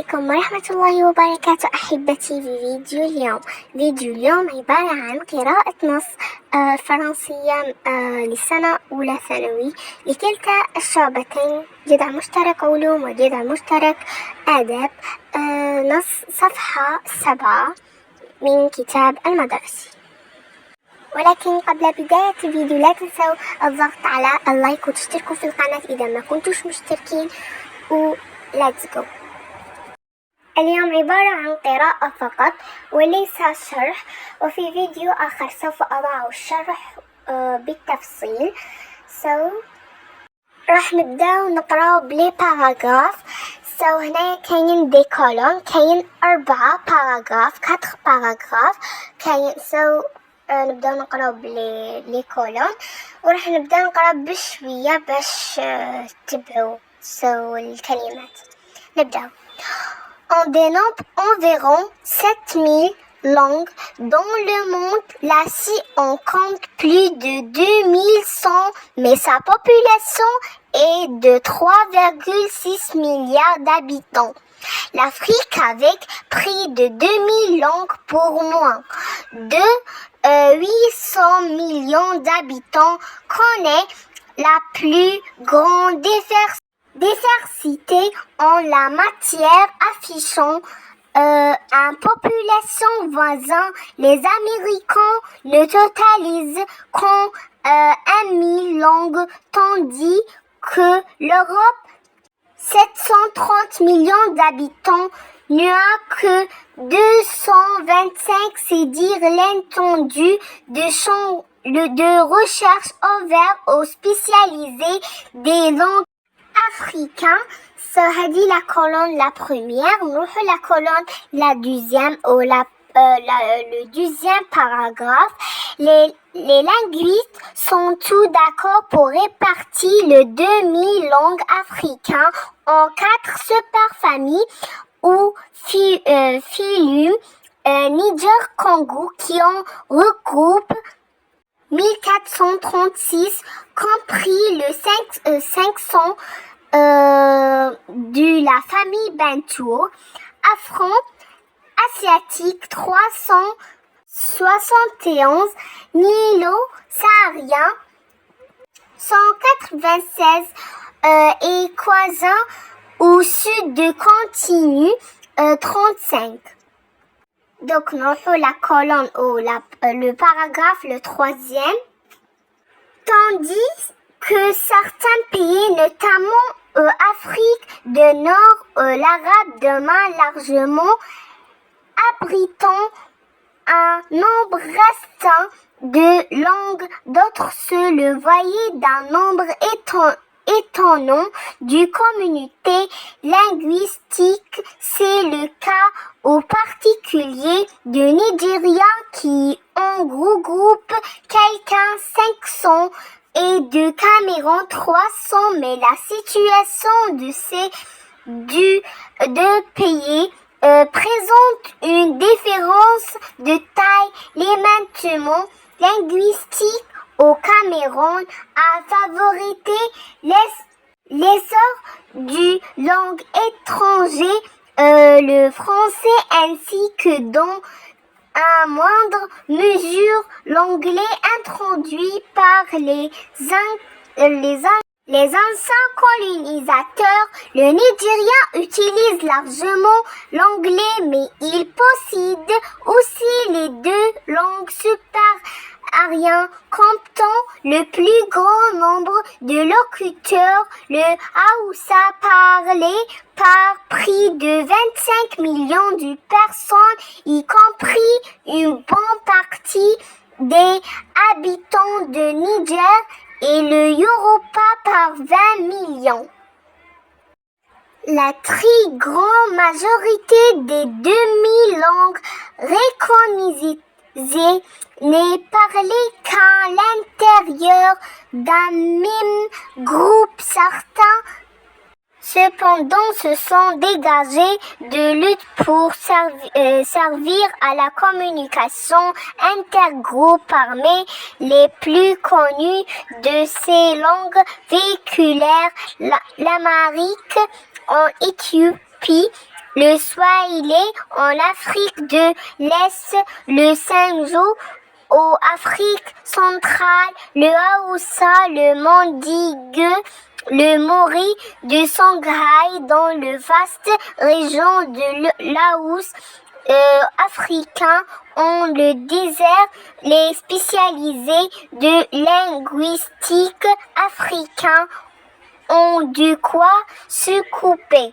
عليكم ورحمة الله وبركاته أحبتي. في فيديو اليوم عبارة عن قراءة نص فرنسية للسنة أولى ثانوي لكلتا الشعبتين، جذع مشترك علوم وجذع مشترك آداب. نص صفحة 7 من كتاب المدرسي. ولكن قبل بداية الفيديو لا تنسوا الضغط على اللايك وتشتركوا في القناة إذا ما كنتوش مشتركين، let's go. اليوم عبارة عن قراءة فقط وليس شرح، وفي فيديو آخر سوف أضع الشرح بالتفصيل. راح نبدأ نقرأ بلي باراغراف. هنا كاين دي كولون، كاين 4 باراغراف 4 باراغراف كاين. نبدأ نقرأ بلي كولون، وراح نبدأ نقرأ بشوية باش تتبعوا الكلمات. نبدأ. On dénombre environ 7000 langues dans le monde. La on compte plus de 2100, mais sa population est de 3,6 milliards d'habitants. L'Afrique, avec près de 2000 langues pour moins de 800 millions d'habitants, connaît la plus grande diversité en la matière, affichant une population voisine. Les Américains ne totalisent qu'en 1000 langues, tandis que l'Europe, 730 millions d'habitants, n'a que 225, c'est dire l'étendue de recherche ouverte aux spécialisés des langues africains. هذه la colonne la première. نروح la colonne la deuxième ou le deuxième paragraphe. Les linguistes sont tous d'accord pour répartir le demi-langue africain en 4 super-familles ou phylum, Niger-Congo, qui en regroupe 1436, compris le 500 de la famille Bantou, afro-asiatique 371, nilo-saharien 196 et Kwazan au sud de continu 35. Donc nous avons la colonne ou le paragraphe, le troisième. Tandis que certains pays, notamment Afrique du Nord, l'arabe demain largement, abritant un nombre restreint de langues, d'autres se le voyaient d'un nombre étonnant du communauté linguistique. C'est le cas au particulier du Nigeria qui en regroupe quelqu'un 500 et de Cameroun 300, mais la situation de ces deux pays présente une différence de taille. L'émiettement linguistique au Cameroun a favorisé l'essor du langue étrangère, le français, ainsi que dans à moindre mesure l'anglais, introduit par les anciens colonisateurs. Le Nigeria utilise largement l'anglais, mais il possède aussi les 2 langues super-ariennes, comptant le plus grand nombre de locuteurs, le Haoussa, parlé par près de 25 millions de personnes, y compris une bonne partie des habitants de Niger, et le Yoruba par 20 millions. La très grande majorité des demi-langues reconnues n'est parlée qu'à l'intérieur d'un même groupe. Certains, cependant, se sont dégagés de lutte pour servir à la communication intergroupe. Parmi les plus connues de ces langues véhiculaires, l'amharique en Éthiopie, le Swahili en Afrique de l'Est, le Sengju en Afrique centrale, le Hausa, le Mandingue, le Mori de Shanghai dans le vaste région de Laos africain, en le désert, les spécialisés de linguistique africain ont de quoi se couper.